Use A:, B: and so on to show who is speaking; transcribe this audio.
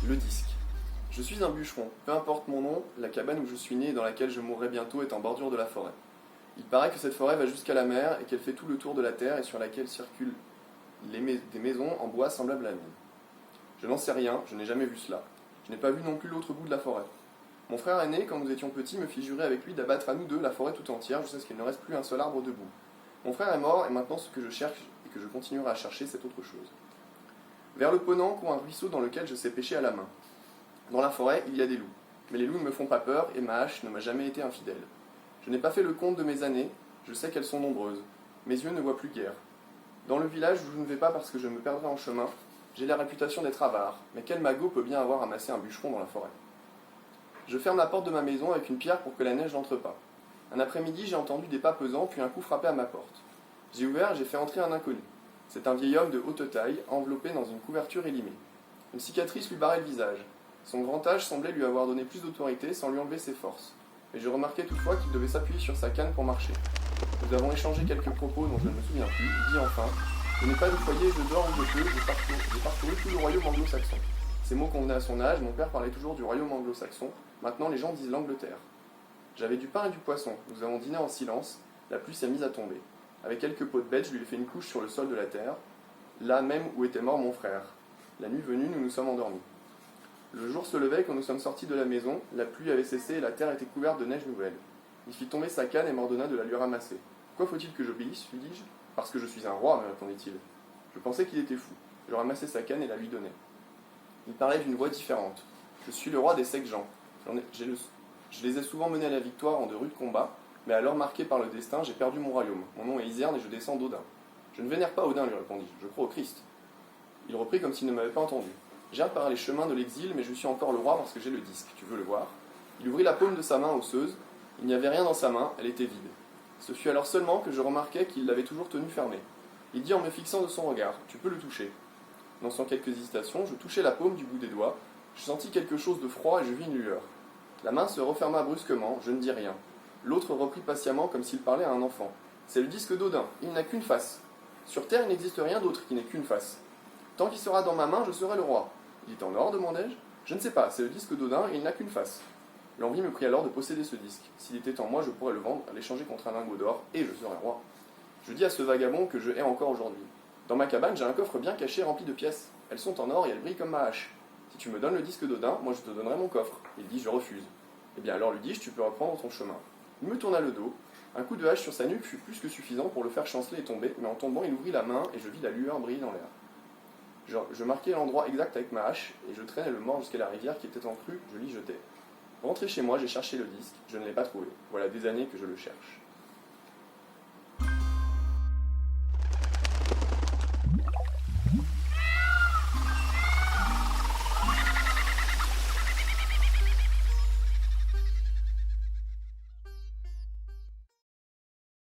A: Le disque. Je suis un bûcheron, peu importe mon nom, la cabane où je suis né et dans laquelle je mourrai bientôt est en bordure de la forêt. Il paraît que cette forêt va jusqu'à la mer et qu'elle fait tout le tour de la terre et sur laquelle circulent des maisons en bois semblables à la mienne. Je n'en sais rien, je n'ai jamais vu cela. Je n'ai pas vu non plus l'autre bout de la forêt. Mon frère aîné, quand nous étions petits, me fit jurer avec lui d'abattre à nous deux la forêt tout entière jusqu'à ce qu'il ne reste plus un seul arbre debout. Mon frère est mort et maintenant ce que je cherche et que je continuerai à chercher, c'est autre chose. Vers le Ponant court un ruisseau dans lequel je sais pêcher à la main. Dans la forêt, il y a des loups. Mais les loups ne me font pas peur et ma hache ne m'a jamais été infidèle. Je n'ai pas fait le compte de mes années, je sais qu'elles sont nombreuses. Mes yeux ne voient plus guère. Dans le village où je ne vais pas parce que je me perdrai en chemin, j'ai la réputation d'être avare, mais quel magot peut bien avoir amassé un bûcheron dans la forêt? Je ferme la porte de ma maison avec une pierre pour que la neige n'entre pas. Un après-midi, j'ai entendu des pas pesants, puis un coup frappé à ma porte. J'ai ouvert et j'ai fait entrer un inconnu. C'est un vieil homme de haute taille, enveloppé dans une couverture élimée. Une cicatrice lui barrait le visage. Son grand âge semblait lui avoir donné plus d'autorité sans lui enlever ses forces. Mais je remarquai toutefois qu'il devait s'appuyer sur sa canne pour marcher. Nous avons échangé quelques propos dont je ne me souviens plus. Il dit enfin: je n'ai pas de foyer, je dors où je peux, j'ai parcouru tout le royaume anglo-saxon. Ces mots convenaient à son âge, mon père parlait toujours du royaume anglo-saxon, maintenant les gens disent l'Angleterre. J'avais du pain et du poisson, nous avons dîné en silence, la pluie s'est mise à tomber. Avec quelques pots de bête, je lui ai fait une couche sur le sol de la terre, là même où était mort mon frère. La nuit venue, nous nous sommes endormis. Le jour se levait quand nous sommes sortis de la maison, la pluie avait cessé et la terre était couverte de neige nouvelle. Il fit tomber sa canne et m'ordonna de la lui ramasser. Pourquoi faut-il que j'obéisse, lui dis-je. Parce que je suis un roi, me répondit-il. Je pensais qu'il était fou. Je ramassai sa canne et la lui donnai. Il parlait d'une voix différente. Je suis le roi des Secs-Gens. Je les ai souvent menés à la victoire en de rudes combats, mais alors marqué par le destin, j'ai perdu mon royaume. Mon nom est Iserne et je descends d'Odin. Je ne vénère pas Odin, lui répondis-je. Je crois au Christ. Il reprit comme s'il ne m'avait pas entendu. J'erre par les chemins de l'exil, mais je suis encore le roi parce que j'ai le disque. Tu veux le voir? Il ouvrit la paume de sa main osseuse. Il n'y avait rien dans sa main, elle était vide. Ce fut alors seulement que je remarquai qu'il l'avait toujours tenue fermée. Il dit en me fixant de son regard: tu peux le toucher. Non sans quelques hésitations, je touchai la paume du bout des doigts. Je sentis quelque chose de froid et je vis une lueur. La main se referma brusquement, je ne dis rien. L'autre reprit patiemment comme s'il parlait à un enfant. C'est le disque d'Odin, il n'a qu'une face. Sur terre, il n'existe rien d'autre qui n'ait qu'une face. Tant qu'il sera dans ma main, je serai le roi. Il est en or, demandai-je. Je ne sais pas, c'est le disque d'Odin et il n'a qu'une face. L'envie me prit alors de posséder ce disque. S'il était en moi, je pourrais le vendre, l'échanger contre un lingot d'or, et je serais roi. Je dis à ce vagabond que je hais encore aujourd'hui. Dans ma cabane, j'ai un coffre bien caché rempli de pièces. Elles sont en or et elles brillent comme ma hache. Si tu me donnes le disque d'Odin, moi je te donnerai mon coffre. Il dit: je refuse. Eh bien alors lui dis-je, tu peux reprendre ton chemin. Il me tourna le dos. Un coup de hache sur sa nuque fut plus que suffisant pour le faire chanceler et tomber, mais en tombant, il ouvrit la main et je vis la lueur briller dans l'air. Je marquai l'endroit exact avec ma hache et je traînai le mort jusqu'à la rivière qui était en crue, je l'y jetai. Rentré chez moi, j'ai cherché le disque, je ne l'ai pas trouvé. Voilà des années que je le cherche.